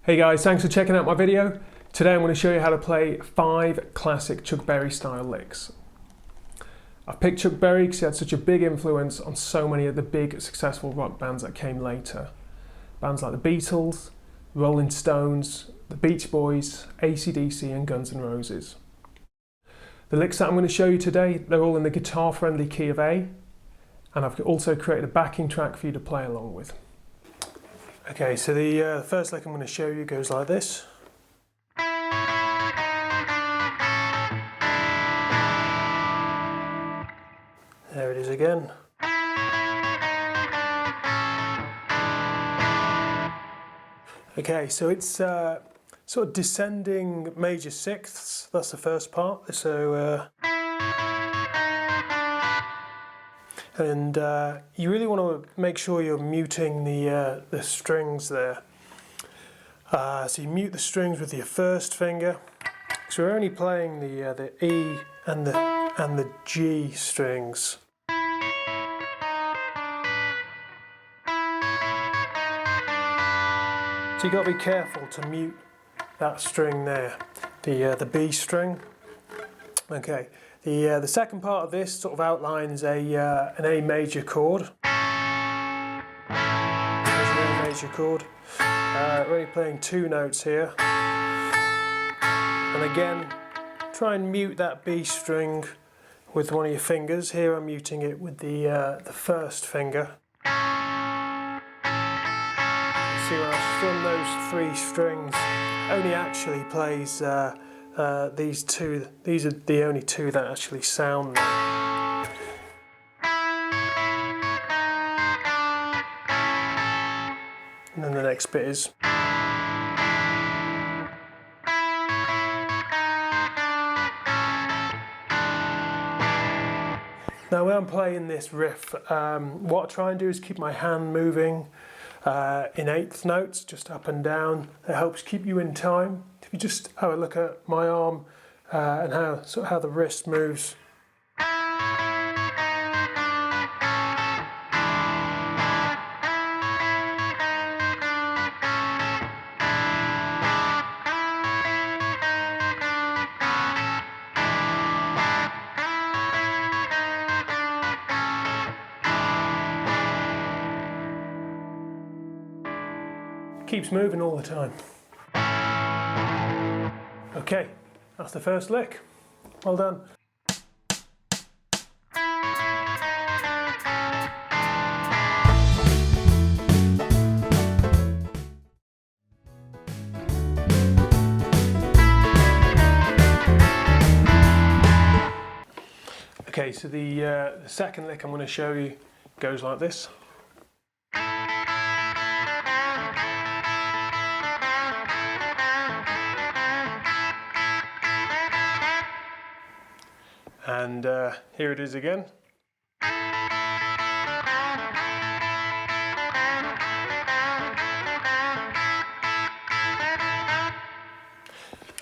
Hey guys, thanks for checking out my video. Today I'm going to show you how to play 5 classic Chuck Berry style licks. I've picked Chuck Berry because he had such a big influence on so many of the big successful rock bands that came later. Bands like the Beatles, Rolling Stones, the Beach Boys, AC/DC and Guns N' Roses. The licks that I'm going to show you today, they're all in the guitar friendly key of A, and I've also created a backing track for you to play along with. Okay, so the first lick I'm going to show you goes like this. There it is again. Okay, so it's sort of descending major sixths. That's the first part. So, you really want to make sure you're muting the strings there. So you mute the strings with your first finger. So we're only playing the E and the G strings. So you've got to be careful to mute that string there, the B string. Okay, the second part of this sort of outlines an A major chord. There's an A major chord. We're only playing 2 notes here. And again, try and mute that B string with one of your fingers. Here I'm muting it with the first finger. See, when I strum those 3 strings, only actually plays these 2. These are the only 2 that actually sound there. And then the next bit is. Now when I'm playing this riff, what I try and do is keep my hand moving in 1/8 notes, just up and down. It helps keep you in time. If you just have a look at my arm and how the wrist moves. Keeps moving all the time. Okay, that's the first lick. Well done. Okay, so the second lick I'm going to show you goes like this. And here it is again.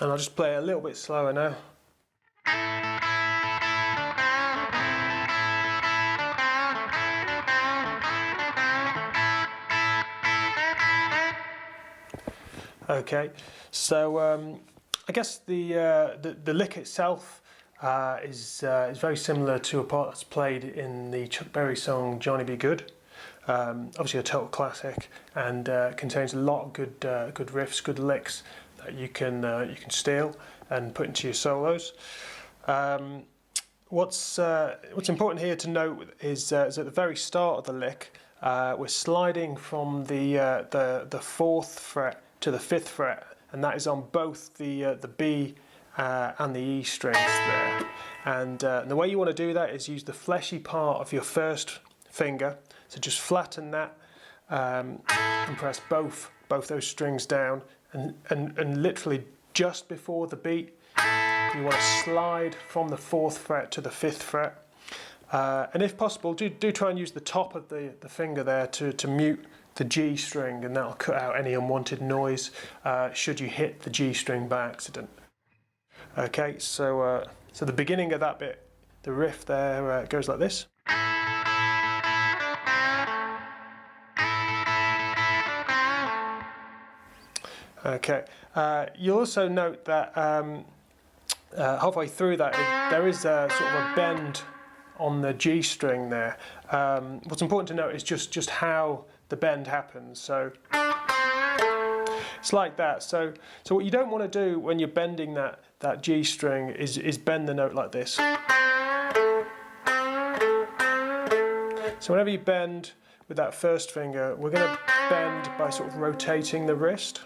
And I'll just play a little bit slower now. Okay, so I guess the lick itself is very similar to a part that's played in the Chuck Berry song Johnny B. Goode. Obviously a total classic, and contains a lot of good riffs, good licks that you can steal and put into your solos. What's important here to note is at the very start of the lick, we're sliding from the 4th fret to the 5th fret, and that is on both the B and the E strings there. And the way you want to do that is use the fleshy part of your first finger. So just flatten that and press both those strings down, and literally just before the beat, you want to slide from the 4th fret to the 5th fret. And if possible, do try and use the top of the finger there to mute the G string, and that'll cut out any unwanted noise should you hit the G string by accident. Okay, so the beginning of that bit, the riff there goes like this. Okay. You'll also note that halfway through that there is a sort of a bend on the G string there. What's important to note is just how the bend happens. So it's like that. So what you don't want to do when you're bending that G string is bend the note like this. So whenever you bend with that first finger, we're going to bend by sort of rotating the wrist.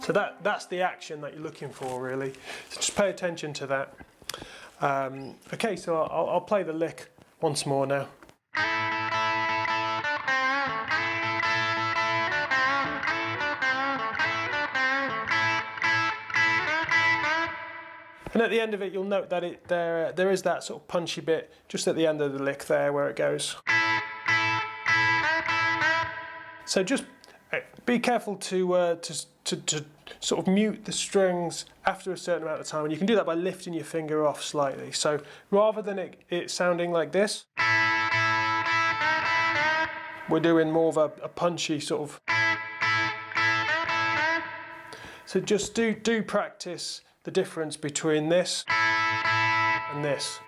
So that's the action that you're looking for, really. So just pay attention to that. Okay, so I'll play the lick once more now. And at the end of it, you'll note that there is that sort of punchy bit just at the end of the lick there where it goes. So just be careful to sort of mute the strings after a certain amount of time, and you can do that by lifting your finger off slightly. So rather than it sounding like this, we're doing more of a punchy sort of. So just do practice the difference between this and this.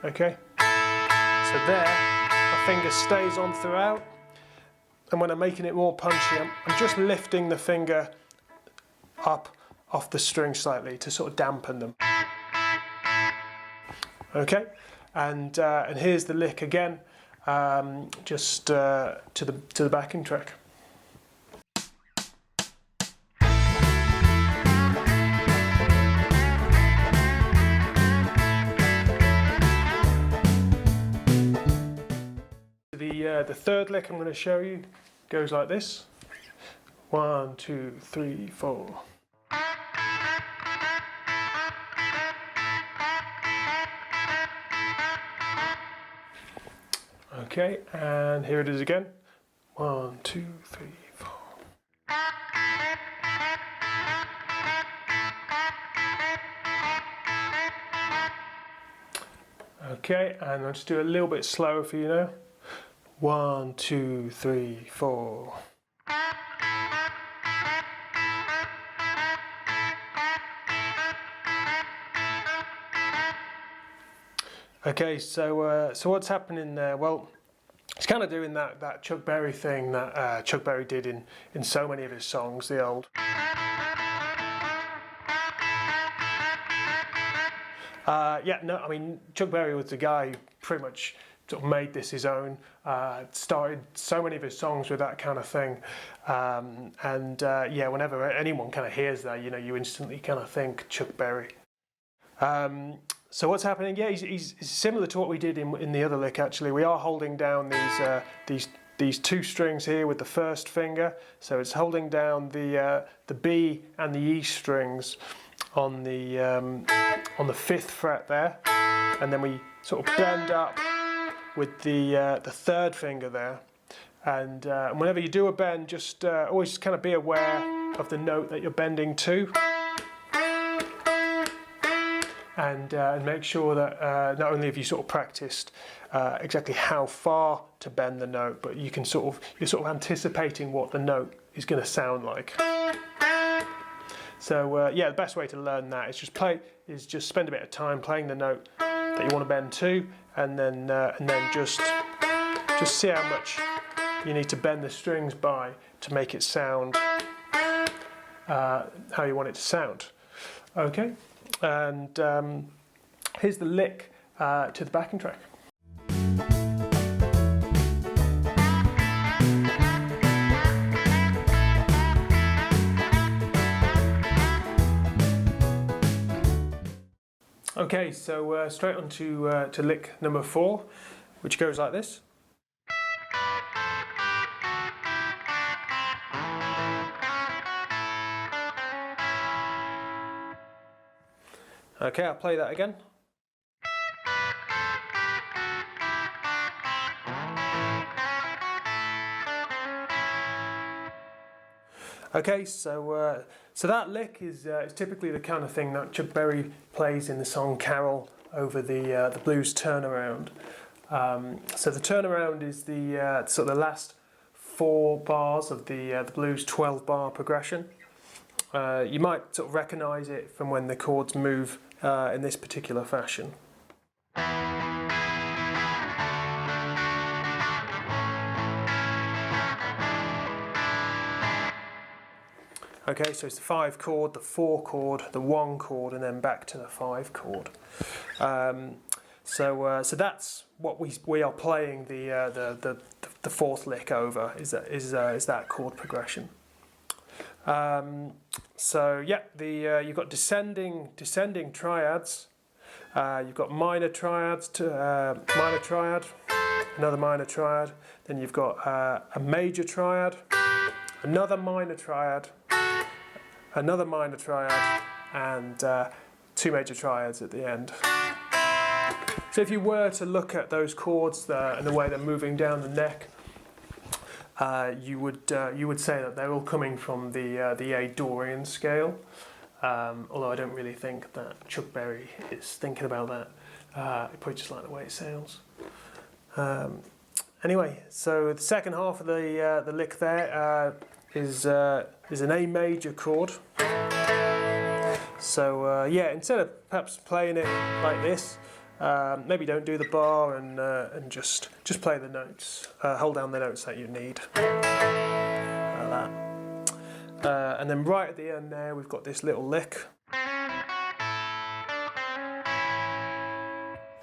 Okay? So there, my finger stays on throughout, and when I'm making it more punchy, I'm just lifting the finger up off the string slightly to sort of dampen them. Okay? And here's the lick again, just to the backing track. The third lick I'm going to show you goes like this. 1, 2, 3, 4. Okay, and here it is again. 1, 2, 3, 4. Okay, and I'll just do a little bit slower for you now. 1, 2, 3, 4. Okay, so what's happening there? Well, it's kind of doing that Chuck Berry thing that Chuck Berry did in so many of his songs, the old. Yeah, no, I mean, Chuck Berry was the guy who pretty much sort of made this his own, started so many of his songs with that kind of thing. Yeah, whenever anyone kind of hears that, you know, you instantly kind of think Chuck Berry. So what's happening? Yeah, he's similar to what we did in the other lick. Actually, we are holding down these two strings here with the first finger. So it's holding down the B and the E strings on the 5th fret there, and then we sort of bend up with the 3rd finger there. And whenever you do a bend, just always kind of be aware of the note that you're bending to. And make sure that not only have you sort of practiced exactly how far to bend the note, but you're sort of anticipating what the note is going to sound like. So yeah, the best way to learn that is just spend a bit of time playing the note that you want to bend to, and then just see how much you need to bend the strings by to make it sound how you want it to sound. Okay. And here's the lick to the backing track. Okay, so straight on to lick number 4, which goes like this. Okay, I'll play that again. Okay, so that lick is typically the kind of thing that Chuck Berry plays in the song Carol over the blues turnaround. So the turnaround is the sort of the last 4 bars of the blues 12-bar progression. You might sort of recognise it from when the chords move in this particular fashion. Okay, so it's the 5 chord, the 4 chord, the 1 chord, and then back to the 5 chord. So that's what we are playing the 4th lick over. Is that chord progression? So yeah, you've got descending triads. You've got minor triads to minor triad, another minor triad. Then you've got a major triad, another minor triad, another minor triad, and 2 major triads at the end. So if you were to look at those chords there and the way they're moving down the neck, you would say that they're all coming from the A Dorian scale. Although I don't really think that Chuck Berry is thinking about that. I probably just like the way it sounds. Anyway, so the second half of the lick there is an A major chord. So yeah, instead of perhaps playing it like this, maybe don't do the bar and just play the notes. Hold down the notes that you need. Like that. And then right at the end there, we've got this little lick,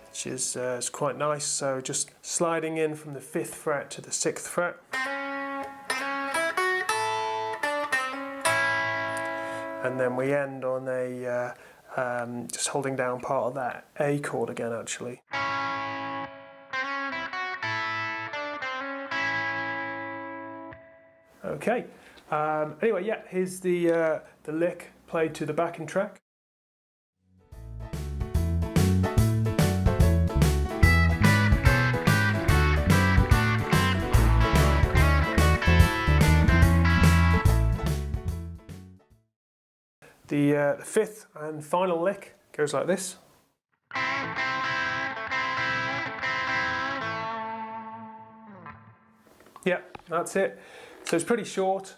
which is quite nice. So just sliding in from the 5th fret to the 6th fret. And then we end on a just holding down part of that A chord again, actually. Okay. Anyway, yeah, here's the lick played to the backing track. The 5th and final lick goes like this. Yeah, that's it. So it's pretty short,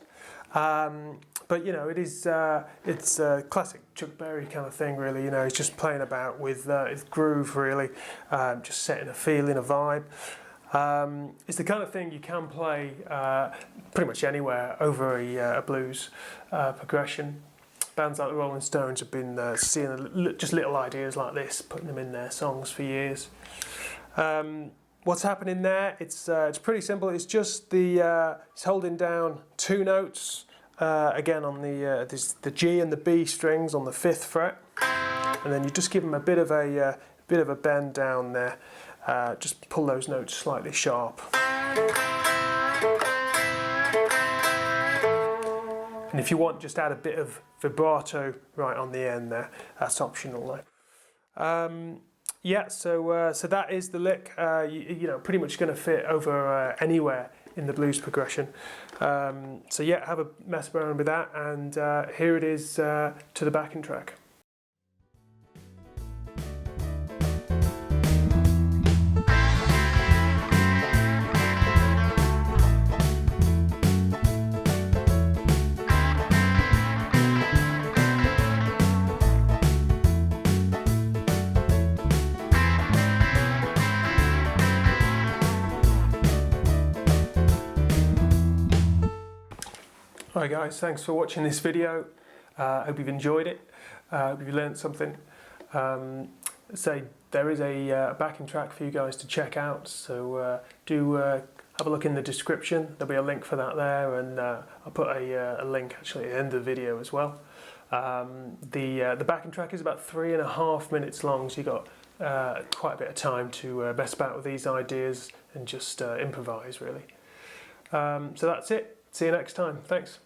but you know it's a classic Chuck Berry kind of thing, really. You know, he's just playing about with his groove, really, just setting a feeling, a vibe. It's the kind of thing you can play pretty much anywhere over a blues progression. Bands like the Rolling Stones have been seeing just little ideas like this, putting them in their songs for years. What's happening there? It's pretty simple. It's just it's holding down 2 notes again on the G and the B strings on the 5th fret, and then you just give them a bit of a bend down there. Just pull those notes slightly sharp. And if you want, just add a bit of vibrato right on the end there. That's optional though. Yeah, so that is the lick. You know, pretty much going to fit over anywhere in the blues progression. So yeah, have a mess around with that, and here it is to the backing track. Alright guys, thanks for watching this video. Hope you've enjoyed it. Hope you've learned something. There is a backing track for you guys to check out, so do have a look in the description. There'll be a link for that there, and I'll put a link actually at the end of the video as well. The backing track is about 3.5 minutes long, so you've got quite a bit of time to mess about with these ideas and just improvise, really. So that's it. See you next time. Thanks.